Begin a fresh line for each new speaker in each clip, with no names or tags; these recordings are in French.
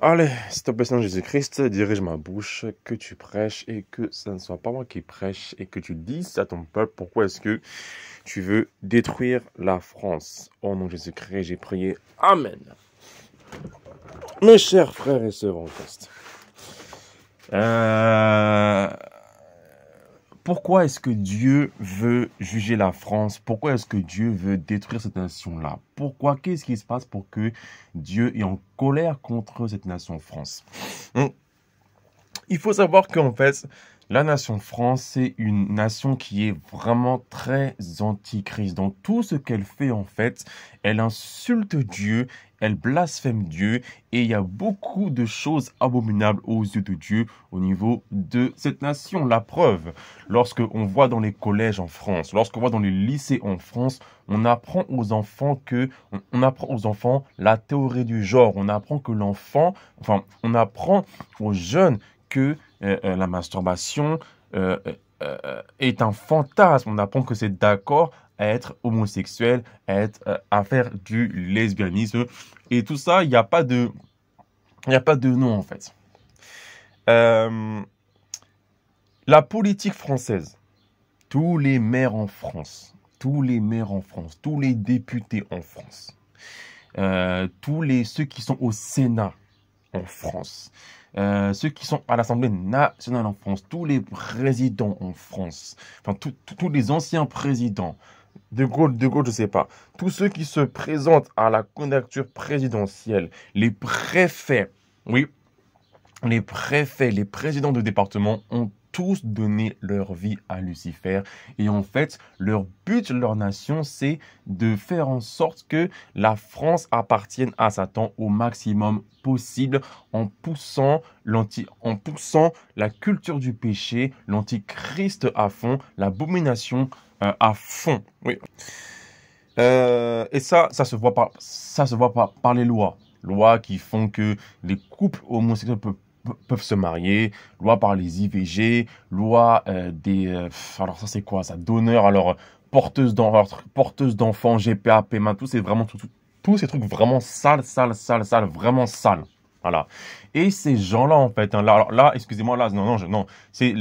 Allez, s'il te plaît, Seigneur Jésus-Christ, dirige ma bouche, que tu prêches et que ce ne soit pas moi qui prêche et que tu dises à ton peuple pourquoi est-ce que tu veux détruire la France. Au nom de Jésus-Christ, j'ai prié. Amen. Mes chers frères et sœurs en Christ, euh, pourquoi est-ce que Dieu veut juger la France? Pourquoi est-ce que Dieu veut détruire cette nation-là? Pourquoi? Qu'est-ce qui se passe pour que Dieu est en colère contre cette nation France? Il faut savoir qu'en fait, la nation France, c'est une nation qui est vraiment très antichrist. Dans tout ce qu'elle fait, en fait, elle insulte Dieu, elle blasphème Dieu, et il y a beaucoup de choses abominables aux yeux de Dieu au niveau de cette nation. La preuve, lorsque on voit dans les collèges en France, lorsqu'on voit dans les lycées en France, on apprend aux enfants on apprend aux enfants la théorie du genre. On apprend que on apprend aux jeunes que la masturbation est un fantasme. On apprend que c'est d'accord à être homosexuel, à faire du lesbianisme. Et tout ça, il n'y a pas de nom en fait. Euh, la politique française, tous les maires en France, tous les maires en France, tous les députés en France, ceux qui sont au Sénat en France, ceux qui sont à l'Assemblée nationale en France, tous les présidents en France, enfin tous les anciens présidents, de Gaulle, je sais pas, tous ceux qui se présentent à la candidature présidentielle, les préfets, oui, les préfets, les présidents de département ont tous donné leur vie à Lucifer. Et en fait, leur but, leur nation, c'est de faire en sorte que la France appartienne à Satan au maximum possible en poussant la culture du péché, l'antichrist à fond, l'abomination à fond. Oui. Et ça se voit par les lois. Lois qui font que les couples homosexuels peuvent se marier, loi par les IVG, loi alors ça c'est quoi ça? Donneur, alors porteuse d'enfants, GPA, PMA, tout c'est vraiment tous ces trucs vraiment sales, vraiment sales. Voilà. Et ces gens-là, en fait, hein, alors là, excusez-moi, là, non, c'est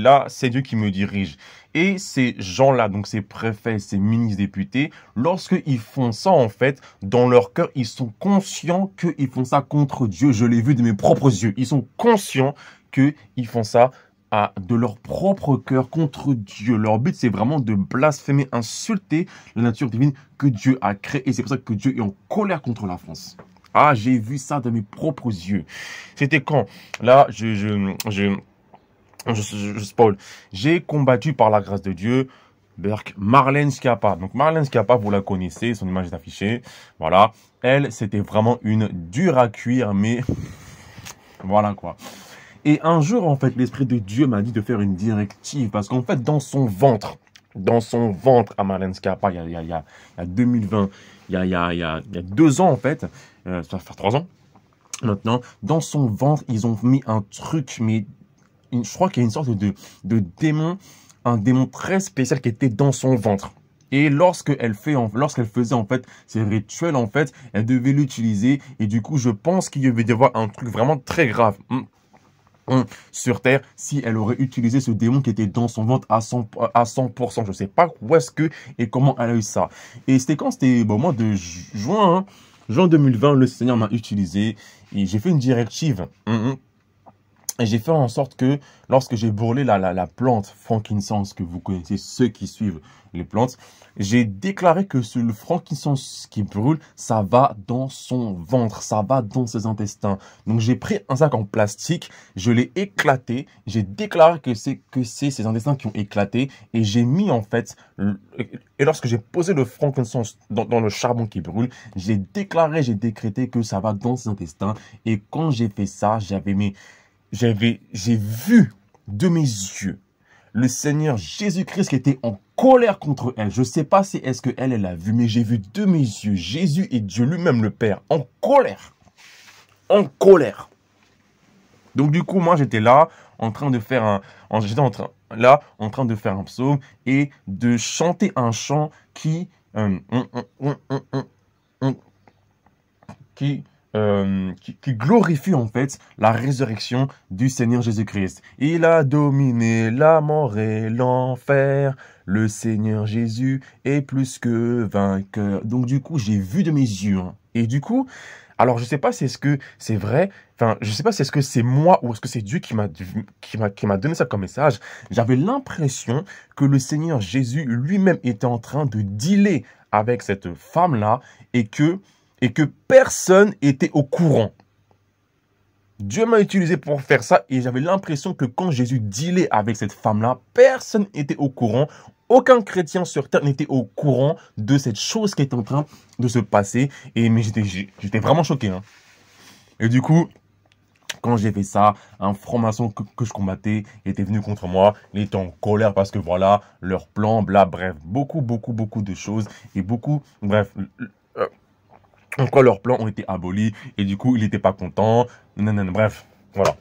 Dieu qui me dirige. Et ces gens-là, donc ces préfets, ces ministres députés, lorsqu'ils font ça, en fait, dans leur cœur, ils sont conscients qu'ils font ça contre Dieu. Je l'ai vu de mes propres yeux. Ils sont conscients qu'ils font ça de leur propre cœur contre Dieu. Leur but, c'est vraiment de blasphémer, insulter la nature divine que Dieu a créée. Et c'est pour ça que Dieu est en colère contre la France. Ah, j'ai vu ça de mes propres yeux. C'était quand? Là, je spoil. J'ai combattu par la grâce de Dieu Marlène Schiappa. Donc Marlène Schiappa, vous la connaissez, son image est affichée. Voilà. Elle, c'était vraiment une dure à cuire, mais voilà quoi. Et un jour, en fait, l'Esprit de Dieu m'a dit de faire une directive. Parce qu'en fait, dans son ventre à Marlène Schiappa, il y a 2020, il y a 2 ans, en fait, ça va faire 3 ans maintenant, dans son ventre, ils ont mis un truc, mais je crois qu'il y a une sorte de démon, un démon très spécial qui était dans son ventre. Et lorsqu'elle faisait en fait ces rituels, en fait, elle devait l'utiliser. Et du coup, je pense qu'il devait y avoir un truc vraiment très grave sur Terre si elle aurait utilisé ce démon qui était dans son ventre à 100%. Je ne sais pas où est-ce que et comment elle a eu ça. Et c'était quand? C'était au mois de juin, hein. Juin 2020, le Seigneur m'a utilisé et j'ai fait une directive. Et j'ai fait en sorte que lorsque j'ai brûlé la plante frankincense, que vous connaissez, ceux qui suivent les plantes, j'ai déclaré que le frankincense qui brûle, ça va dans son ventre, ça va dans ses intestins. Donc j'ai pris un sac en plastique, je l'ai éclaté, j'ai déclaré que c'est ces intestins qui ont éclaté, et j'ai mis en fait, et lorsque j'ai posé le frankincense dans le charbon qui brûle, j'ai déclaré, j'ai décrété que ça va dans ses intestins. Et quand j'ai fait ça, j'ai vu de mes yeux le Seigneur Jésus-Christ qui était en colère contre elle. Je ne sais pas si est-ce qu'elle l'a vu, mais j'ai vu de mes yeux Jésus et Dieu lui-même le Père en colère. En colère. Donc du coup, moi j'étais là en train de faire en train de faire un psaume et de chanter un chant qui qui glorifie en fait la résurrection du Seigneur Jésus-Christ. Il a dominé la mort et l'enfer. Le Seigneur Jésus est plus que vainqueur. Donc du coup, j'ai vu de mes yeux. Hein. Et du coup, alors je sais pas si est-ce que c'est vrai, enfin je sais pas si est-ce que c'est moi ou est-ce que c'est Dieu qui m'a donné ça comme message. J'avais l'impression que le Seigneur Jésus lui-même était en train de dealer avec cette femme-là et que personne était au courant. Dieu m'a utilisé pour faire ça et j'avais l'impression que quand Jésus dealait avec cette femme-là, personne n'était au courant. Aucun chrétien sur terre n'était au courant de cette chose qui est en train de se passer. Mais j'étais vraiment choqué. Hein. Et du coup, quand j'ai fait ça, un franc-maçon que je combattais était venu contre moi. Il était en colère parce que voilà, leur plan, bla, bref, beaucoup de choses. Et bref, en quoi leurs plans ont été abolis et du coup il n'était pas content, bref, voilà.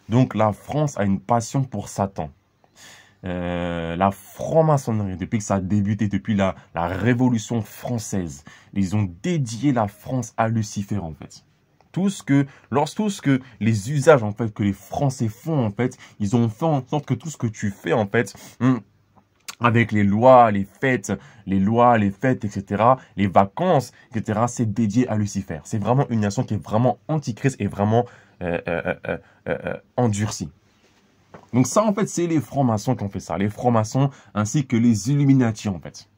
Donc la France a une passion pour Satan. La franc-maçonnerie, depuis que ça a débuté, depuis la Révolution française, ils ont dédié la France à Lucifer en fait. Tout ce que les usages en fait que les Français font en fait, ils ont fait en sorte que tout ce que tu fais en fait, avec les lois, les fêtes, etc., les vacances, etc., c'est dédié à Lucifer. C'est vraiment une nation qui est vraiment antichrist et vraiment endurcie. Donc ça, en fait, c'est les francs-maçons qui ont fait ça. Les francs-maçons ainsi que les Illuminati, en fait.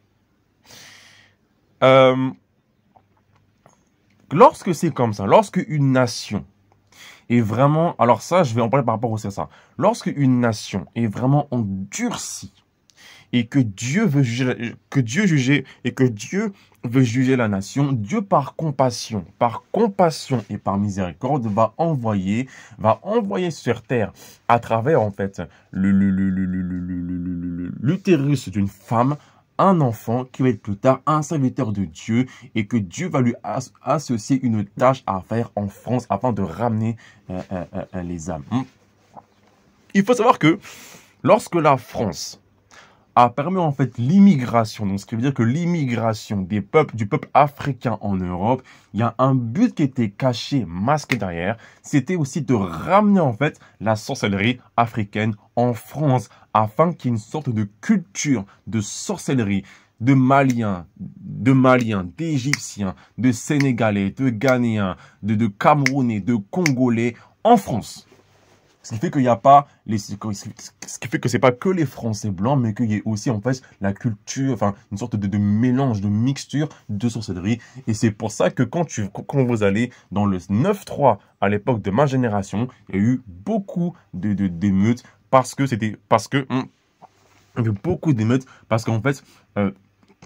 Lorsque c'est comme ça, lorsque une nation est vraiment... Alors ça, je vais en parler par rapport aussi à ça. Lorsque une nation est vraiment endurcie, et que Dieu veut juger, la nation, Dieu par compassion et par miséricorde va envoyer sur terre à travers en fait l'utérus d'une femme un enfant qui va être plus tard un serviteur de Dieu et que Dieu va lui associer une tâche à faire en France afin de ramener les âmes. Il faut savoir que lorsque la France a permis en fait l'immigration, donc ce qui veut dire que l'immigration du peuple africain en Europe, il y a un but qui était caché, masqué derrière, c'était aussi de ramener en fait la sorcellerie africaine en France, afin qu'il y ait une sorte de culture de sorcellerie de Maliens, d'Égyptiens, de Sénégalais, de Ghanéens, de Camerounais, de Congolais en France. Ce qui fait qu'il n'y a pas ce qui fait que c'est pas que les Français blancs, mais qu'il y ait aussi en fait la culture, enfin une sorte de mélange, de mixture de sorcellerie. Et c'est pour ça que quand vous allez dans le 9-3 à l'époque de ma génération, il y a eu beaucoup d'émeutes parce que il y a eu beaucoup d'émeutes parce qu'en fait,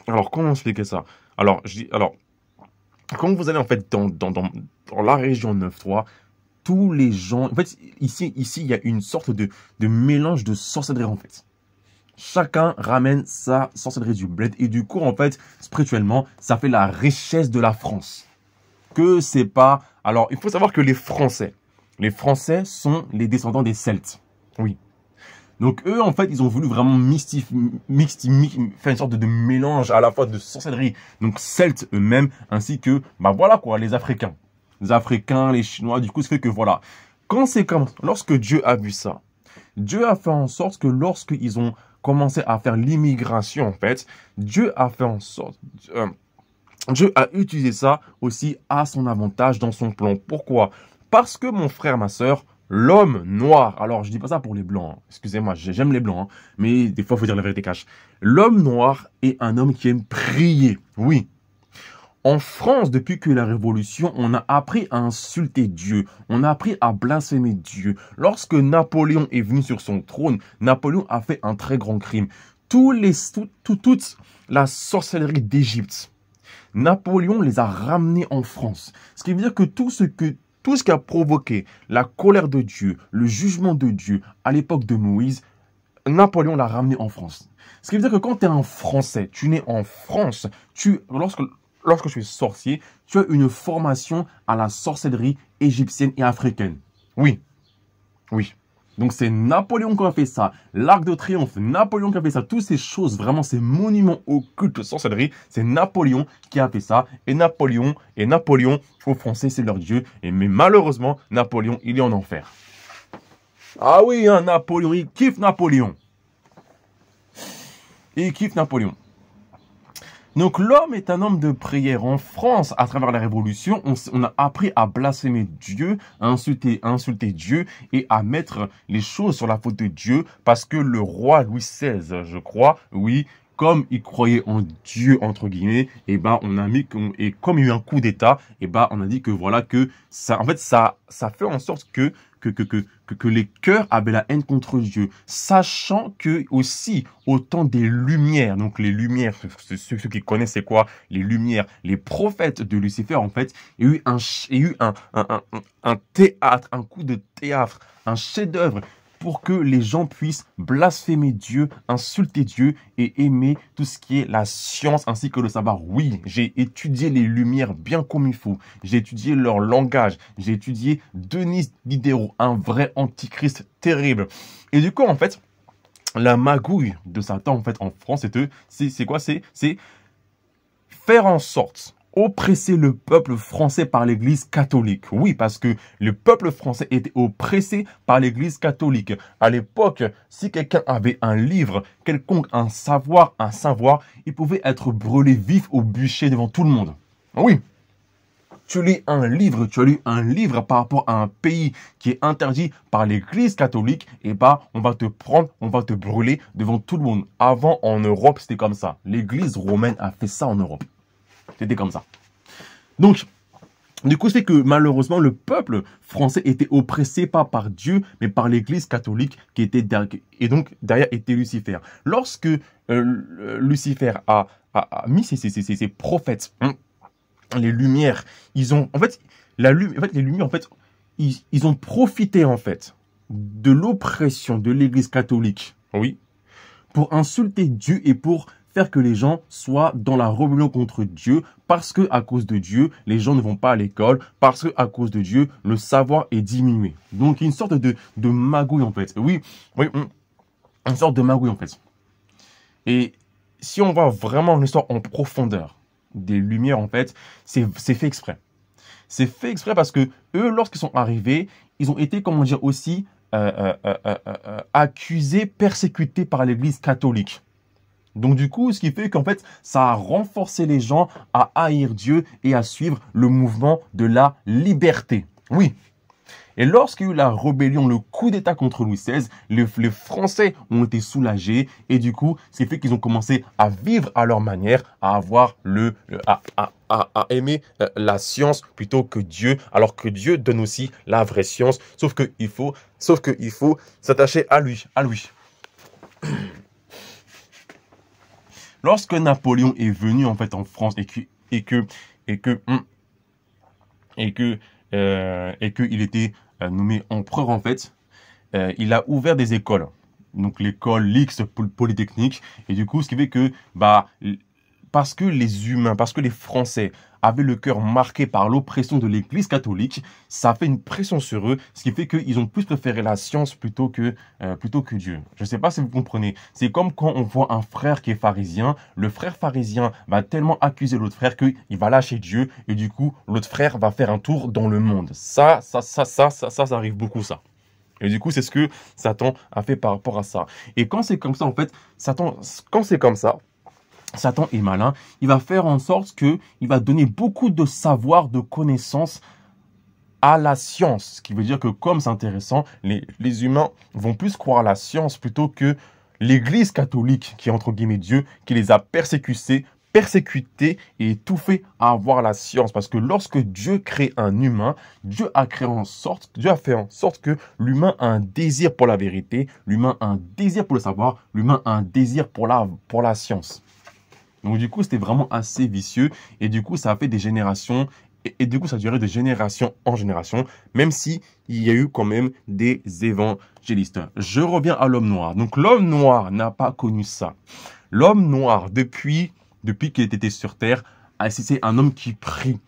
alors comment expliquer ça? Alors quand vous allez en fait dans la région 9-3, tous les gens... En fait, ici, il y a une sorte de mélange de sorcellerie, en fait. Chacun ramène sa sorcellerie du bled. Et du coup, en fait, spirituellement, ça fait la richesse de la France. Que c'est pas... Alors, il faut savoir que les Français sont les descendants des Celtes. Oui. Donc, eux, en fait, ils ont voulu vraiment faire une sorte de mélange à la fois de sorcellerie. Donc, Celtes eux-mêmes, ainsi que, bah voilà quoi, les Africains. Les Africains, les Chinois, du coup, ça fait que voilà. Quand c'est comme, lorsque Dieu a vu ça, Dieu a fait en sorte que lorsqu'ils ont commencé à faire l'immigration, en fait, Dieu a fait en sorte, Dieu a utilisé ça aussi à son avantage dans son plan. Pourquoi? Parce que mon frère, ma soeur, l'homme noir, alors je dis pas ça pour les blancs, hein. Excusez-moi, j'aime les blancs, hein, mais des fois il faut dire la vérité cache. L'homme noir est un homme qui aime prier, oui. En France, depuis que la Révolution, on a appris à insulter Dieu. On a appris à blasphémer Dieu. Lorsque Napoléon est venu sur son trône, Napoléon a fait un très grand crime. Toute la sorcellerie d'Égypte, Napoléon les a ramenés en France. Ce qui veut dire que tout ce qui a provoqué la colère de Dieu, le jugement de Dieu à l'époque de Moïse, Napoléon l'a ramené en France. Ce qui veut dire que quand tu es un Français, tu nais en France, lorsque tu es sorcier, tu as une formation à la sorcellerie égyptienne et africaine. Oui, oui. Donc c'est Napoléon qui a fait ça. L'Arc de Triomphe, Napoléon qui a fait ça. Toutes ces choses, vraiment ces monuments occultes, sorcellerie, c'est Napoléon qui a fait ça. Et Napoléon, aux Français, c'est leur dieu. Mais malheureusement, Napoléon, il est en enfer. Ah oui, hein, Napoléon, il kiffe Napoléon. Il kiffe Napoléon. Donc l'homme est un homme de prière. En France, à travers la Révolution, on a appris à blasphémer Dieu, à insulter Dieu et à mettre les choses sur la faute de Dieu parce que le roi Louis XVI, je crois, oui, comme il croyait en Dieu, entre guillemets, et ben on a mis, et comme il y a eu un coup d'État, et ben on a dit que voilà, que ça, en fait, ça fait en sorte que les cœurs avaient la haine contre Dieu, sachant que aussi, au temps des Lumières, donc les Lumières, ceux qui connaissent c'est quoi, les Lumières, les prophètes de Lucifer, en fait, il y a eu un théâtre, un coup de théâtre, un chef-d'œuvre, pour que les gens puissent blasphémer Dieu, insulter Dieu et aimer tout ce qui est la science ainsi que le savoir. Oui, j'ai étudié les Lumières bien comme il faut. J'ai étudié leur langage. J'ai étudié Denis Diderot, un vrai antichrist terrible. Et du coup, en fait, la magouille de Satan, en fait, en France, c'est quoi? C'est faire en sorte oppresser le peuple français par l'Église catholique. Oui, parce que le peuple français était oppressé par l'Église catholique. À l'époque, si quelqu'un avait un livre, quelconque, un savoir, il pouvait être brûlé vif au bûcher devant tout le monde. Oui. Tu lis un livre, par rapport à un pays qui est interdit par l'Église catholique, et bah, on va te prendre, on va te brûler devant tout le monde. Avant, en Europe, c'était comme ça. L'Église romaine a fait ça en Europe. C'était comme ça. Donc, du coup, c'est que malheureusement, le peuple français était oppressé pas par Dieu, mais par l'Église catholique qui était derrière, et donc derrière était Lucifer. Lorsque Lucifer a mis ses prophètes, les Lumières, ils ont, en fait, les Lumières, en fait, ils ont profité en fait de l'oppression de l'Église catholique, oui, pour insulter Dieu et pour faire que les gens soient dans la rébellion contre Dieu, parce que à cause de Dieu, les gens ne vont pas à l'école, parce que à cause de Dieu, le savoir est diminué. Donc, une sorte de magouille, en fait. Oui, une sorte de magouille, en fait. Et si on voit vraiment l'histoire en profondeur des Lumières, en fait, c'est fait exprès. C'est fait exprès parce que eux, lorsqu'ils sont arrivés, ils ont été, comment dire, aussi accusés, persécutés par l'Église catholique. Donc du coup, ce qui fait qu'en fait, ça a renforcé les gens à haïr Dieu et à suivre le mouvement de la liberté. Oui. Et lorsqu'il y a eu la rébellion, le coup d'État contre Louis XVI, les Français ont été soulagés et du coup, ce qui fait qu'ils ont commencé à vivre à leur manière, à avoir à aimer la science plutôt que Dieu, alors que Dieu donne aussi la vraie science, sauf qu'il faut s'attacher à lui. Lorsque Napoléon est venu en fait en France et que il était nommé empereur en fait, il a ouvert des écoles. Donc l'école l'X Polytechnique, et du coup ce qui fait que parce que les Français avaient le cœur marqué par l'oppression de l'Église catholique, ça a fait une pression sur eux, ce qui fait qu'ils ont plus préféré la science plutôt que Dieu. Je ne sais pas si vous comprenez. C'est comme quand on voit un frère qui est pharisien, le frère pharisien va tellement accuser l'autre frère qu'il va lâcher Dieu, et du coup, l'autre frère va faire un tour dans le monde. Ça arrive beaucoup, ça. Et du coup, c'est ce que Satan a fait par rapport à ça. Et quand c'est comme ça, en fait, Satan est malin, il va faire en sorte qu'il va donner beaucoup de savoir, de connaissances à la science. Ce qui veut dire que comme c'est intéressant, les humains vont plus croire à la science plutôt que l'Église catholique, qui est entre guillemets Dieu, qui les a persécutés et tout fait à avoir la science. Parce que lorsque Dieu crée un humain, Dieu a fait en sorte que l'humain a un désir pour la vérité, l'humain a un désir pour le savoir, l'humain a un désir pour la science. Donc du coup, c'était vraiment assez vicieux et du coup, ça a fait des générations et du coup, ça a duré de génération en génération, même si il y a eu quand même des évangélistes. Je reviens à l'homme noir. Donc l'homme noir n'a pas connu ça. L'homme noir, depuis qu'il était sur Terre, c'est un homme qui prie.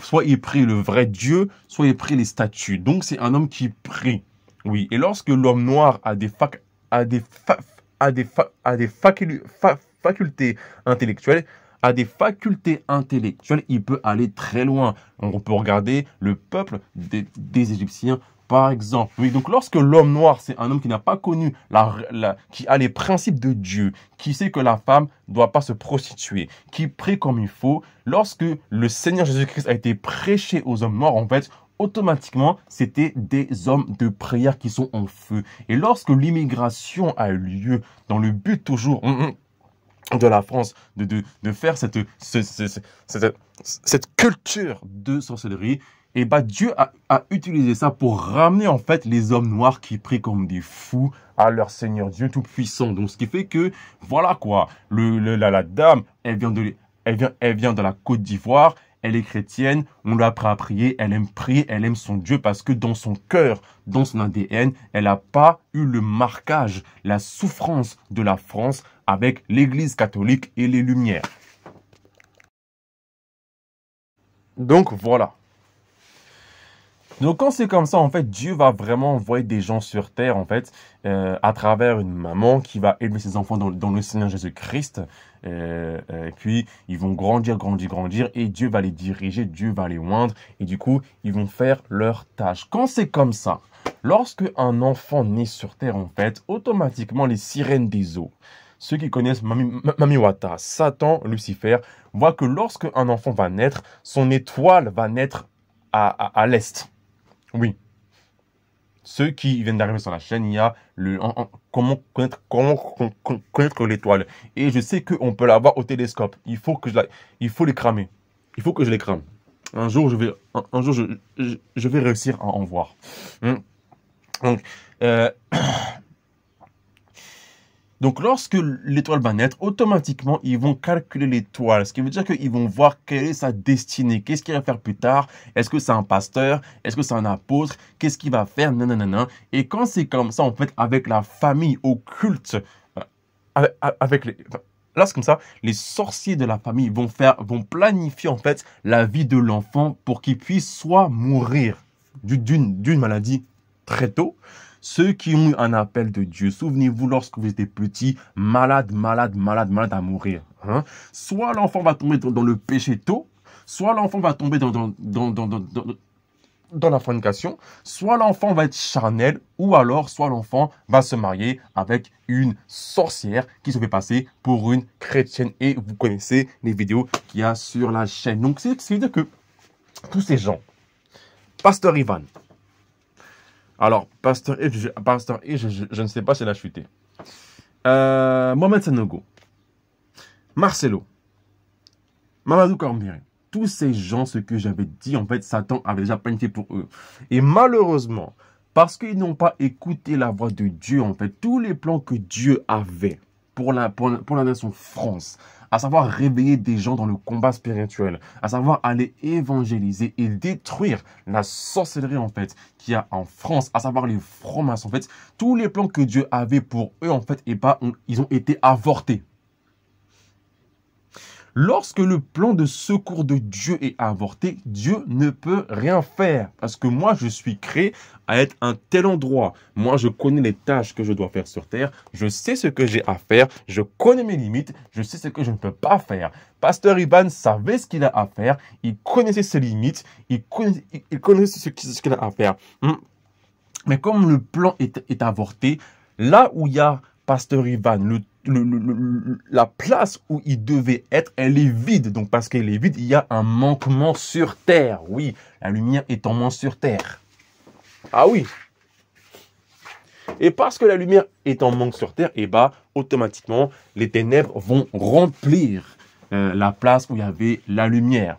Soit il prie le vrai Dieu, soit il prie les statues. Donc c'est un homme qui prie. Oui, et lorsque l'homme noir a des, fac- a des, fa- a des facultés intellectuelles, il peut aller très loin. Donc, on peut regarder le peuple des Égyptiens, par exemple. Oui, donc lorsque l'homme noir, c'est un homme qui n'a pas connu, qui a les principes de Dieu, qui sait que la femme ne doit pas se prostituer, qui prie comme il faut, lorsque le Seigneur Jésus-Christ a été prêché aux hommes noirs, en fait, automatiquement, c'était des hommes de prière qui sont en feu. Et lorsque l'immigration a eu lieu, dans le but toujours de la France, de faire cette culture de sorcellerie, et bah Dieu a utilisé ça pour ramener en fait les hommes noirs qui prient comme des fous à leur Seigneur Dieu Tout-Puissant. Donc ce qui fait que, voilà quoi, la dame, elle vient de la Côte d'Ivoire, elle est chrétienne, on lui a appris à prier, elle aime son Dieu parce que dans son cœur, dans son ADN, elle n'a pas eu le marquage, la souffrance de la France avec l'Église catholique et les Lumières. Donc voilà. Donc quand c'est comme ça, en fait, Dieu va vraiment envoyer des gens sur terre, en fait, à travers une maman qui va élever ses enfants dans le Seigneur Jésus-Christ. Puis ils vont grandir, grandir, grandir, et Dieu va les diriger, Dieu va les oindre, et du coup, ils vont faire leur tâche. Quand c'est comme ça, lorsque un enfant naît sur terre, en fait, automatiquement les sirènes des eaux, ceux qui connaissent Mami Wata, Satan, Lucifer, voient que lorsque un enfant va naître, son étoile va naître à l'est. Oui. Ceux qui viennent d'arriver sur la chaîne, il y a comment connaître l'étoile. Et je sais qu'on peut la voir au télescope. Il faut les cramer. Il faut que je les crame. Un jour, je vais réussir à en voir. Donc, euh, Donc, lorsque l'étoile va naître, automatiquement, ils vont calculer l'étoile. Ce qui veut dire qu'ils vont voir quelle est sa destinée. Qu'est-ce qu'il va faire plus tard? Est-ce que c'est un pasteur? Est-ce que c'est un apôtre? Qu'est-ce qu'il va faire? Nanana. Et quand c'est comme ça, en fait, avec la famille occulte, là, c'est comme ça, les sorciers de la famille vont planifier, en fait, la vie de l'enfant pour qu'il puisse soit mourir d'une maladie très tôt. Ceux qui ont eu un appel de Dieu, souvenez-vous lorsque vous étiez petit, malade à mourir. Hein? Soit l'enfant va tomber dans le péché tôt, soit l'enfant va tomber dans la fornication, soit l'enfant va être charnel, ou alors soit l'enfant va se marier avec une sorcière qui se fait passer pour une chrétienne. Et vous connaissez les vidéos qu'il y a sur la chaîne. Donc c'est-à-dire que tous ces gens, Pasteur Ivan, alors, Pasteur E, je ne sais pas si elle a chuté. Mohamed Sanogo, Marcelo, Mamadou Cormbiri, tous ces gens, ce que j'avais dit, en fait, Satan avait déjà planifié pour eux. Et malheureusement, parce qu'ils n'ont pas écouté la voix de Dieu, en fait, tous les plans que Dieu avait pour la nation France, à savoir réveiller des gens dans le combat spirituel, à savoir aller évangéliser et détruire la sorcellerie, en fait, qu'il y a en France, à savoir les francs-maçons, en fait, tous les plans que Dieu avait pour eux, en fait, ils ont été avortés. Lorsque le plan de secours de Dieu est avorté, Dieu ne peut rien faire. Parce que moi, je suis créé à être un tel endroit. Moi, je connais les tâches que je dois faire sur terre. Je sais ce que j'ai à faire. Je connais mes limites. Je sais ce que je ne peux pas faire. Pasteur Ivan savait ce qu'il a à faire. Il connaissait ses limites. Il connaissait ce qu'il a à faire. Mais comme le plan est avorté, là où il y a Pasteur Ivan, la place où il devait être, elle est vide. Donc, parce qu'elle est vide, il y a un manquement sur terre. Oui, la lumière est en manque sur terre. Ah oui. Et parce que la lumière est en manque sur terre, et bah, automatiquement, les ténèbres vont remplir la place où il y avait la lumière.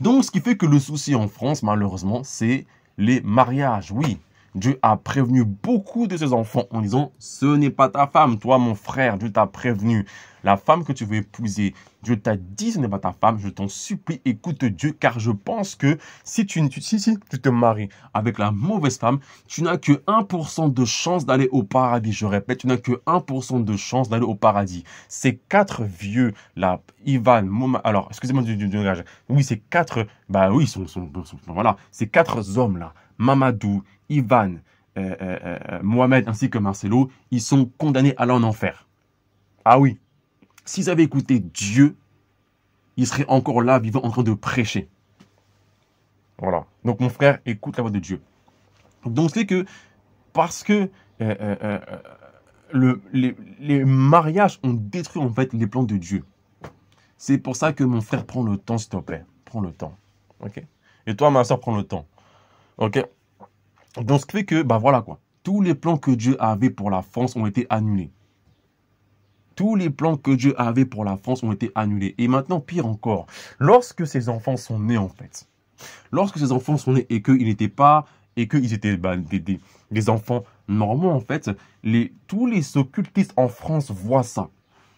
Donc, ce qui fait que le souci en France, malheureusement, c'est les mariages. Oui. Dieu a prévenu beaucoup de ses enfants en disant « Ce n'est pas ta femme, toi mon frère, Dieu t'a prévenu. » La femme que tu veux épouser, Dieu t'a dit ce n'est pas ta femme. Je t'en supplie, écoute Dieu, car je pense que si tu te maries avec la mauvaise femme, tu n'as que 1% de chance d'aller au paradis. Je répète, tu n'as que 1% de chance d'aller au paradis. Ces 4 vieux, là, Ivan, alors, excusez-moi du langage. Oui, ces 4, bah oui, voilà, ces 4 hommes-là, Mamadou, Ivan, Mohamed ainsi que Marcelo, ils sont condamnés à aller en enfer. Ah oui, s'ils avaient écouté Dieu, ils seraient encore là, vivant, en train de prêcher. Voilà. Donc mon frère, écoute la voix de Dieu. Donc c'est que, parce que les mariages ont détruit en fait les plans de Dieu. C'est pour ça que mon frère, prend le temps, s'il te plaît. Prends le temps. Ok. Et toi, ma soeur, prends le temps. Ok. Donc, ce qui fait que, bah voilà quoi. Tous les plans que Dieu avait pour la France ont été annulés. Tous les plans que Dieu avait pour la France ont été annulés. Et maintenant, pire encore, lorsque ces enfants sont nés en fait, lorsque ces enfants sont nés et qu'ils n'étaient pas, et qu'ils étaient des enfants normaux en fait, tous les occultistes en France voient ça.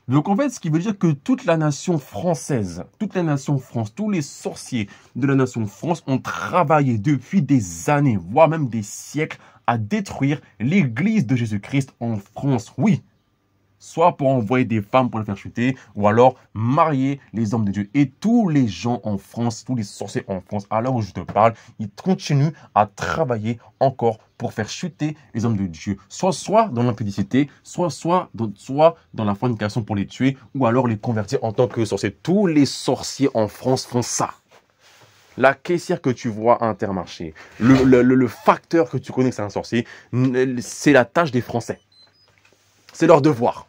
Donc en fait, ce qui veut dire que toute la nation française, toute la nation France, tous les sorciers de la nation France ont travaillé depuis des années, voire même des siècles, à détruire l'église de Jésus-Christ en France. Oui, soit pour envoyer des femmes pour les faire chuter, ou alors marier les hommes de Dieu. Et tous les gens en France, tous les sorciers en France, à l'heure où je te parle, ils continuent à travailler encore pour faire chuter les hommes de Dieu. Soit dans l'impudicité, soit dans la fornication pour les tuer, ou alors les convertir en tant que sorciers. Tous les sorciers en France font ça. La caissière que tu vois à Intermarché, le facteur que tu connais que c'est un sorcier, c'est la tâche des Français. C'est leur devoir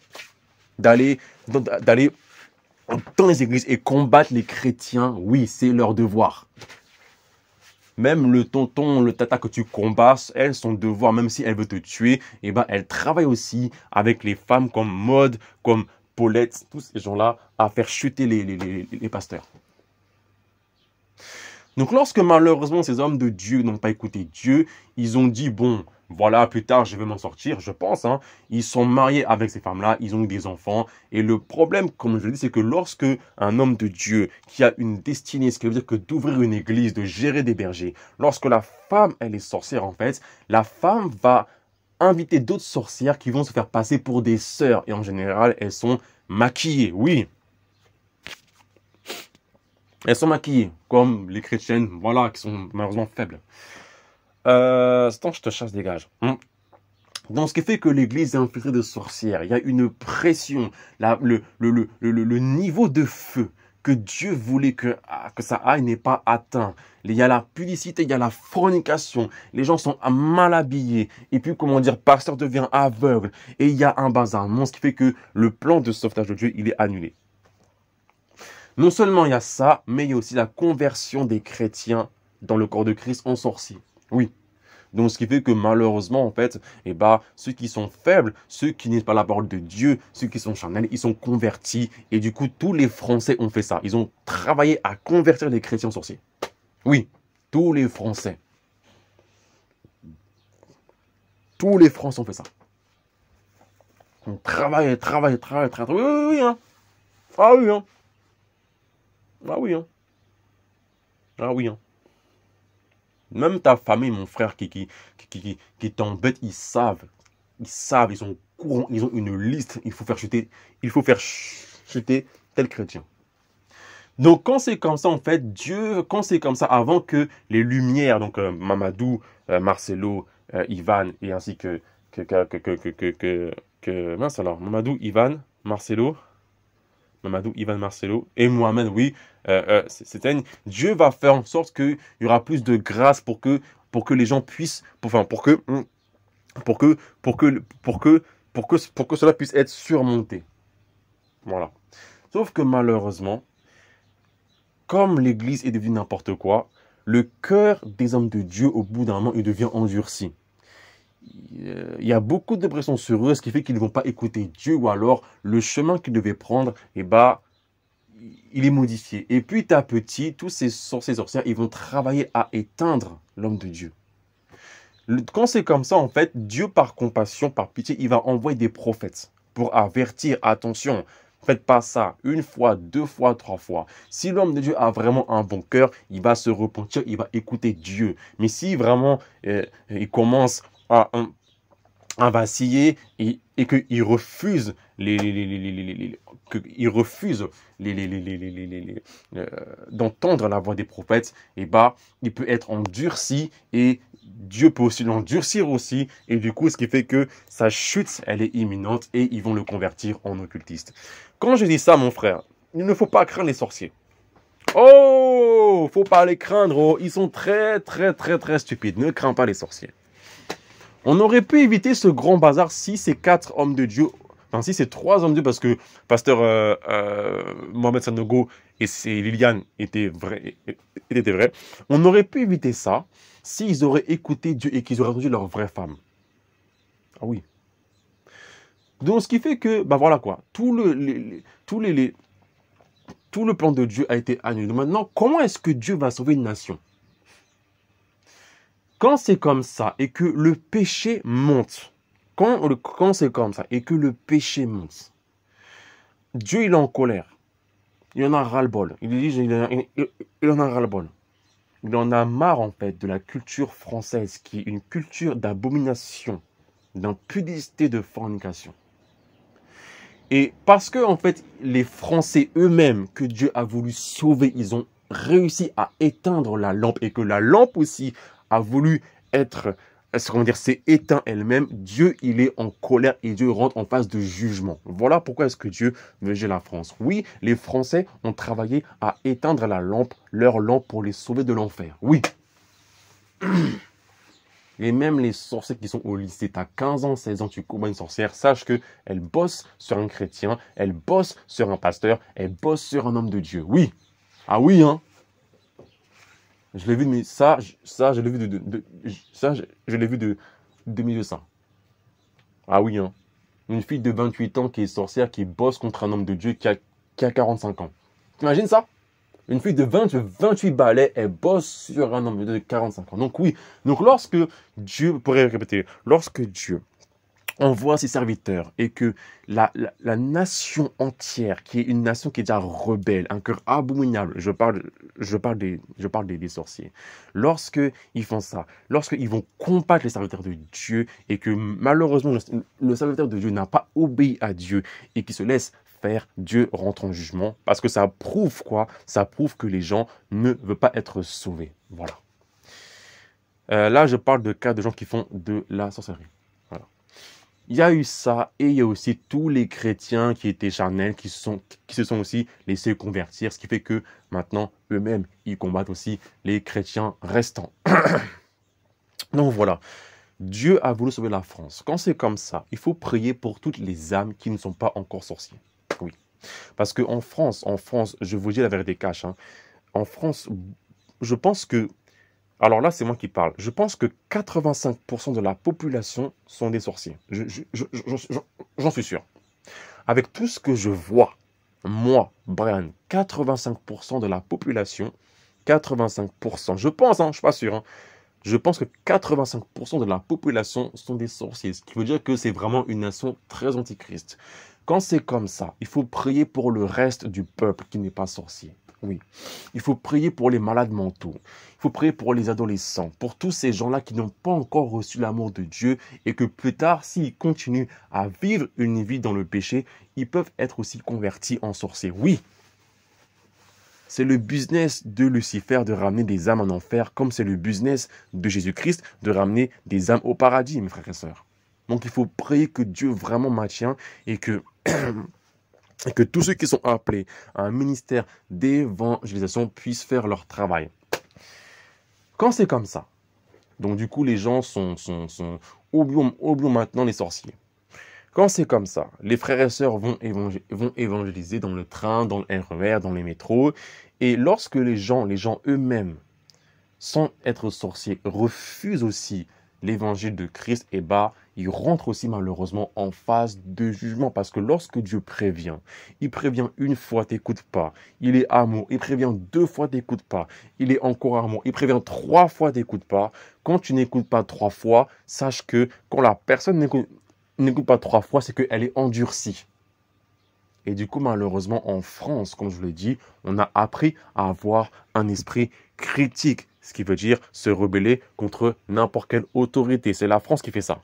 d'aller dans les églises et combattre les chrétiens. Oui, c'est leur devoir. Même le tonton, le tata que tu combats, elle, son devoir, même si elle veut te tuer, eh ben, elle travaille aussi avec les femmes comme Maud, comme Paulette, tous ces gens-là, à faire chuter les pasteurs. Donc lorsque malheureusement ces hommes de Dieu n'ont pas écouté Dieu, ils ont dit bon, voilà, plus tard je vais m'en sortir, je pense. Hein. Ils sont mariés avec ces femmes-là, ils ont eu des enfants. Et le problème, comme je le dis, c'est que lorsque un homme de Dieu qui a une destinée, ce qui veut dire que d'ouvrir une église, de gérer des bergers, lorsque la femme, elle est sorcière en fait, la femme va inviter d'autres sorcières qui vont se faire passer pour des sœurs. Et en général, elles sont maquillées, oui. Elles sont maquillées, comme les chrétiennes, voilà, qui sont malheureusement faibles. Attends, je te chasse, dégage. Donc, ce qui fait que l'église est infiltrée de sorcières. Il y a une pression, le niveau de feu que Dieu voulait que ça aille n'est pas atteint. Il y a la publicité, il y a la fornication. Les gens sont mal habillés. Et puis, comment dire, pasteur devient aveugle. Et il y a un bazar. Ce qui fait que le plan de sauvetage de Dieu, il est annulé. Non seulement il y a ça, mais il y a aussi la conversion des chrétiens dans le corps de Christ en sorciers. Oui. Donc, ce qui fait que malheureusement, en fait, eh ben, ceux qui sont faibles, ceux qui n'ont pas la parole de Dieu, ceux qui sont charnels, ils sont convertis. Et du coup, tous les Français ont fait ça. Ils ont travaillé à convertir les chrétiens en sorciers. Oui, tous les Français. Tous les Français ont fait ça. On travaille. Oui, hein. Ah oui, hein. Ah oui, hein. Ah oui, hein. Même ta famille, mon frère, qui t'embête, ils savent, ils sont au courant, ils ont une liste, il faut faire chuter tel chrétien. Donc, quand c'est comme ça, en fait, Dieu, quand c'est comme ça, avant que les lumières, donc Mamadou, Marcelo, Ivan, et ainsi mince alors, Mamadou, Ivan, Marcelo, et Mohamed, oui, Dieu va faire en sorte qu'il y aura plus de grâce pour que les gens puissent, pour que cela puisse être surmonté. Voilà. Sauf que malheureusement, comme l'Église est devenue n'importe quoi, le cœur des hommes de Dieu, au bout d'un moment, il devient endurci. Il y a beaucoup de pression sur eux, ce qui fait qu'ils ne vont pas écouter Dieu, ou alors le chemin qu'ils devaient prendre, eh ben, il est modifié. Et petit à petit, tous ces sorcières, ils vont travailler à éteindre l'homme de Dieu. Quand c'est comme ça, en fait, Dieu, par compassion, par pitié, il va envoyer des prophètes pour avertir, attention, Faites pas ça une fois, deux fois, trois fois. Si l'homme de Dieu a vraiment un bon cœur, il va se repentir, il va écouter Dieu. Mais si vraiment il commence à vaciller et qu'il refuse d'entendre la voix des prophètes, et bah, il peut être endurci et Dieu peut aussi l'endurcir aussi. Et du coup, ce qui fait que sa chute, elle est imminente et ils vont le convertir en occultiste. Quand je dis ça, mon frère, il ne faut pas craindre les sorciers. Oh, faut pas les craindre. Oh, ils sont très, très, très, très stupides. Ne crains pas les sorciers. On aurait pu éviter ce grand bazar si ces quatre hommes de Dieu, enfin si ces trois hommes de Dieu, parce que pasteur Mohamed Sanogo et Liliane étaient vrais, on aurait pu éviter ça s'ils auraient écouté Dieu et qu'ils auraient entendu leur vraie femme. Ah oui. Donc ce qui fait que, bah voilà quoi, tout le plan de Dieu a été annulé. Maintenant, comment est-ce que Dieu va sauver une nation? Quand c'est comme ça et que le péché monte, quand c'est comme ça et que le péché monte, Dieu il est en colère. Il en a ras-le-bol. Il en a ras-le-bol. Il en a marre en fait de la culture française qui est une culture d'abomination, d'impudicité, de fornication. Et parce que en fait les Français eux-mêmes que Dieu a voulu sauver, ils ont réussi à éteindre la lampe et que la lampe aussi a voulu être, comment dire, s'est éteint elle-même, Dieu, il est en colère et Dieu rentre en phase de jugement. Voilà pourquoi est-ce que Dieu veut juger la France. Oui, les Français ont travaillé à éteindre la lampe, leur lampe pour les sauver de l'enfer. Oui. Et même les sorcières qui sont au lycée, tu as 15 ans, 16 ans, tu combats une sorcière, sache qu'elle bosse sur un chrétien, elle bosse sur un pasteur, elle bosse sur un homme de Dieu. Oui. Ah oui, hein. Je l'ai vu, mais ça, je l'ai vu je l'ai vu de 2200. Ah oui, hein. Une fille de 28 ans qui est sorcière, qui bosse contre un homme de Dieu qui a 45 ans. T'imagines ça? Une fille de 28 balais, elle bosse sur un homme de Dieu de 45 ans. Donc oui, donc lorsque Dieu, pourrait répéter, lorsque Dieu envoie ses serviteurs et que la nation entière, qui est une nation qui est déjà rebelle, un cœur abominable, je parle des sorciers, lorsque ils font ça, lorsqu'ils vont combattre les serviteurs de Dieu et que malheureusement le serviteur de Dieu n'a pas obéi à Dieu et qui se laisse faire, Dieu rentre en jugement parce que ça prouve quoi? Ça prouve que les gens ne veulent pas être sauvés. Voilà. Là, je parle de cas de gens qui font de la sorcellerie. Il y a eu ça et il y a aussi tous les chrétiens qui étaient charnels, qui se sont aussi laissés convertir, ce qui fait que maintenant, eux-mêmes, ils combattent aussi les chrétiens restants. Donc voilà, Dieu a voulu sauver la France. Quand c'est comme ça, il faut prier pour toutes les âmes qui ne sont pas encore sorciers. Oui, parce qu'en France, je vous dis la vérité cache, hein, en France, je pense que alors là, c'est moi qui parle. Je pense que 85% de la population sont des sorciers. J'en suis sûr. Avec tout ce que je vois, moi, Brian, 85% de la population, 85%, je pense, hein, je ne suis pas sûr, hein, je pense que 85% de la population sont des sorciers. Ce qui veut dire que c'est vraiment une nation très antichrist. Quand c'est comme ça, il faut prier pour le reste du peuple qui n'est pas sorcier. Oui, il faut prier pour les malades mentaux, il faut prier pour les adolescents, pour tous ces gens-là qui n'ont pas encore reçu l'amour de Dieu et que plus tard, s'ils continuent à vivre une vie dans le péché, ils peuvent être aussi convertis en sorciers. Oui, c'est le business de Lucifer de ramener des âmes en enfer, comme c'est le business de Jésus-Christ de ramener des âmes au paradis, mes frères et sœurs. Donc il faut prier que Dieu vraiment maintient et que... et que tous ceux qui sont appelés à un ministère d'évangélisation puissent faire leur travail. Quand c'est comme ça, donc du coup les gens oublions maintenant les sorciers. Quand c'est comme ça, les frères et sœurs vont évangéliser dans le train, dans le RER, dans les métros. Et lorsque les gens eux-mêmes, sans être sorciers, refusent aussi l'évangile de Christ, et ils rentrent aussi malheureusement en phase de jugement. Parce que lorsque Dieu prévient, il prévient une fois, t'écoutes pas. Il est amour, il prévient deux fois, t'écoutes pas. Il est encore amour, il prévient trois fois, t'écoutes pas. Quand tu n'écoutes pas trois fois, sache que quand la personne n'écoute pas trois fois, c'est qu'elle est endurcie. Et du coup, malheureusement, en France, comme je vous l'ai dit, on a appris à avoir un esprit critique. Ce qui veut dire se rebeller contre n'importe quelle autorité. C'est la France qui fait ça.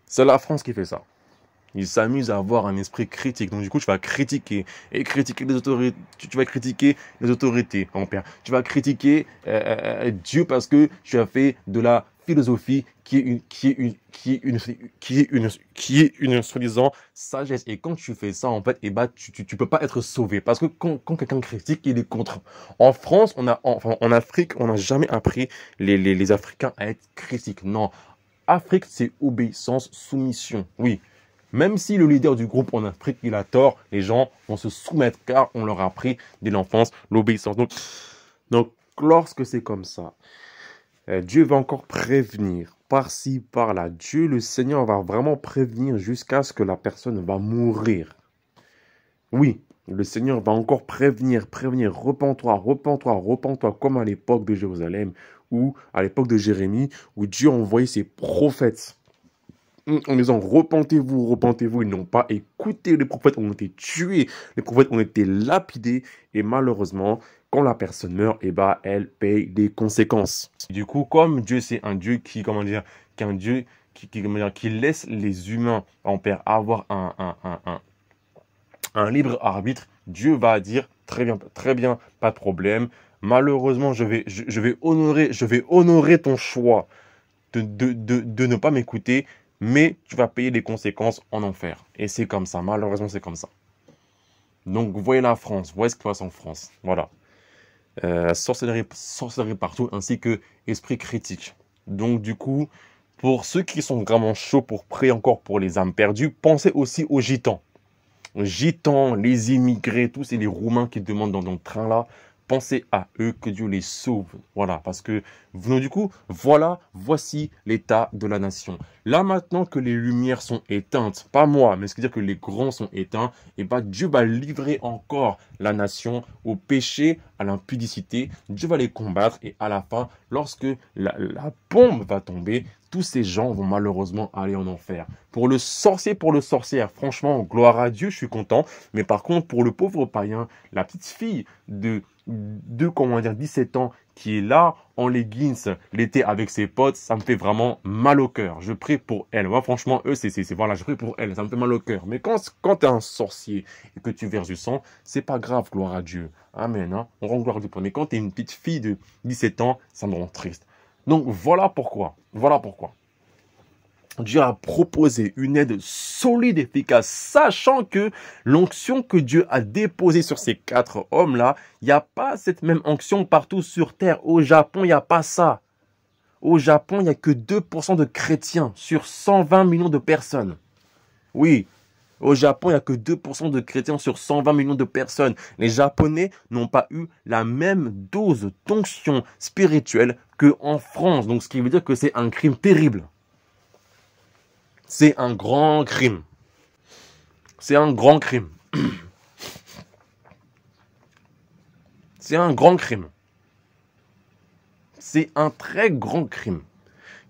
C'est la France qui fait ça. Ils s'amusent à avoir un esprit critique. Donc du coup, tu vas critiquer et critiquer les autorités. Tu vas critiquer les autorités, mon père. Tu vas critiquer Dieu parce que tu as fait de la philosophie qui est une soi-disant sagesse. Et quand tu fais ça, en fait, tu peux pas être sauvé parce que quand quelqu'un critique, il est contre. En France, en Afrique, on n'a jamais appris les Africains à être critiques. Non, Afrique, c'est obéissance, soumission. Oui. Même si le leader du groupe en Afrique, il a tort, les gens vont se soumettre car on leur a appris dès l'enfance l'obéissance. Donc, lorsque c'est comme ça, Dieu va encore prévenir par-ci, par-là. Dieu, le Seigneur, va vraiment prévenir jusqu'à ce que la personne va mourir. Oui, le Seigneur va encore prévenir, repens-toi, repens-toi, repens-toi, comme à l'époque de Jérusalem ou à l'époque de Jérémie, où Dieu a envoyé ses prophètes en disant repentez-vous, repentez-vous. Ils n'ont pas écouté. Les prophètes ont été tués, les prophètes ont été lapidés. Et malheureusement, quand la personne meurt, elle paye des conséquences. Du coup, comme Dieu, c'est un Dieu qui, qu'un Dieu qui laisse les humains avoir un libre arbitre, Dieu va dire très bien, pas de problème. Malheureusement, je vais honorer ton choix de ne pas m'écouter. Mais tu vas payer des conséquences en enfer. Et c'est comme ça. Malheureusement, c'est comme ça. Donc, vous voyez la France. Vous voyez ce qui se passe en France. Voilà. Sorcellerie partout, ainsi que esprit critique. Donc, du coup, pour ceux qui sont vraiment chauds pour prier encore pour les âmes perdues, pensez aussi aux gitans. Gitans, les immigrés, tous ces les Roumains qui demandent dans le train là. Pensez à eux, que Dieu les sauve. Voilà, parce que, du coup, voici l'état de la nation. Là, maintenant que les lumières sont éteintes, pas moi, mais ce qui veut dire que les grands sont éteints, et Dieu va livrer encore la nation au péché, à l'impudicité. Dieu va les combattre, et à la fin, lorsque la bombe va tomber, tous ces gens vont malheureusement aller en enfer. Pour le sorcier, pour le sorcière, franchement, gloire à Dieu, je suis content. Mais par contre, pour le pauvre païen, la petite fille de 17 ans qui est là en leggings l'été avec ses potes, ça me fait vraiment mal au cœur. Je prie pour elle. Moi, franchement, voilà, je prie pour elle, ça me fait mal au cœur. Mais quand tu es un sorcier et que tu verses du sang, c'est pas grave, gloire à Dieu. Amen, hein? On rend gloire à Dieu. Mais quand tu es une petite fille de 17 ans, ça me rend triste. Donc, voilà pourquoi. Dieu a proposé une aide solide, efficace, sachant que l'onction que Dieu a déposée sur ces 4 hommes-là, il n'y a pas cette même onction partout sur terre. Au Japon, il n'y a pas ça. Au Japon, il n'y a que 2% de chrétiens sur 120 millions de personnes. Oui, au Japon, il n'y a que 2% de chrétiens sur 120 millions de personnes. Les Japonais n'ont pas eu la même dose d'onction spirituelle qu'en France. Donc, ce qui veut dire que c'est un crime terrible. C'est un grand crime. C'est un grand crime. C'est un grand crime. C'est un très grand crime.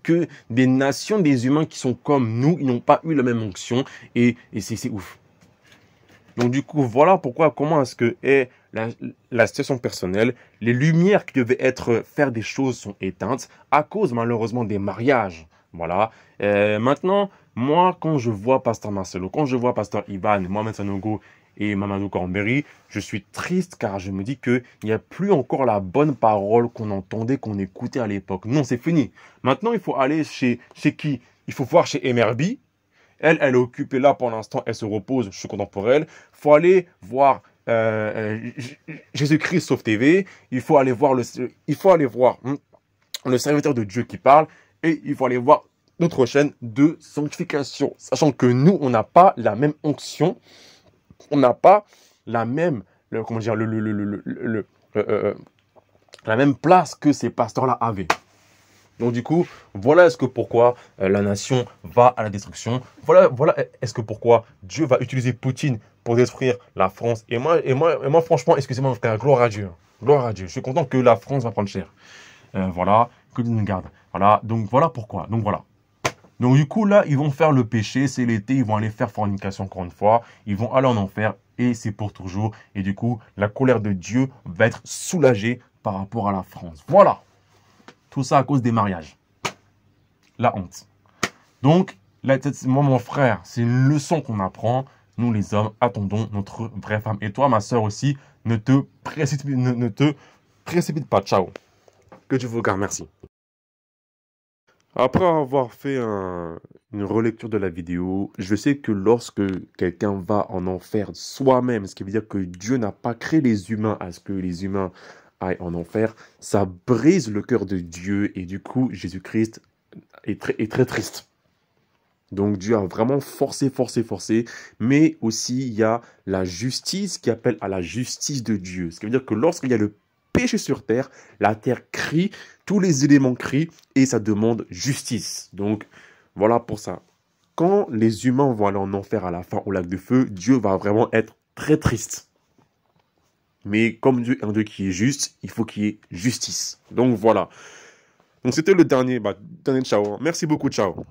Que des nations, des humains qui sont comme nous, ils n'ont pas eu la même onction. Et c'est ouf. Donc du coup, voilà pourquoi, comment est-ce que est la situation personnelle. Les lumières qui devaient faire des choses sont éteintes à cause malheureusement des mariages. Voilà. Maintenant, moi, quand je vois Pasteur Marcelo, quand je vois Pasteur Ivan, Mohamed Sanogo et Mamadou Cornberry, je suis triste car je me dis qu'il n'y a plus encore la bonne parole qu'on entendait, qu'on écoutait à l'époque. Non, c'est fini. Maintenant, il faut aller chez qui? Il faut voir chez MRB. Elle est occupée là pour l'instant, elle se repose, je suis content pour elle. Il faut aller voir Jésus-Christ Sauve TV. Il faut aller voir le serviteur de Dieu qui parle. Et il faut aller voir notre chaîne de sanctification. Sachant que nous, on n'a pas la même onction. On n'a pas la même, la même place que ces pasteurs-là avaient. Donc du coup, voilà pourquoi la nation va à la destruction. Voilà pourquoi Dieu va utiliser Poutine pour détruire la France. Et moi franchement, excusez-moi mon frère, gloire à Dieu. Gloire à Dieu. Je suis content que la France va prendre cher. Voilà, que Dieu nous garde. Voilà, donc voilà pourquoi. Donc voilà. Donc du coup, là, ils vont faire le péché, c'est l'été, ils vont aller faire fornication encore une fois, ils vont aller en enfer, et c'est pour toujours. Et du coup, la colère de Dieu va être soulagée par rapport à la France. Voilà. Tout ça à cause des mariages. La honte. Donc, là, moi, mon frère, c'est une leçon qu'on apprend. Nous, les hommes, attendons notre vraie femme. Et toi, ma soeur aussi, ne te précipite pas. Ciao. Que Dieu vous garde. Merci. Après avoir fait une relecture de la vidéo, je sais que lorsque quelqu'un va en enfer soi-même, ce qui veut dire que Dieu n'a pas créé les humains à ce que les humains aillent en enfer, ça brise le cœur de Dieu et du coup, Jésus-Christ est très triste. Donc Dieu a vraiment forcé, mais aussi il y a la justice qui appelle à la justice de Dieu. Ce qui veut dire que lorsqu'il y a le péché sur terre, la terre crie, tous les éléments crient et ça demande justice. Donc voilà pour ça. Quand les humains vont aller en enfer à la fin au lac de feu, Dieu va vraiment être très triste. Mais comme Dieu est un Dieu qui est juste, il faut qu'il y ait justice. Donc voilà. Donc c'était le dernier, dernier ciao. Merci beaucoup, ciao.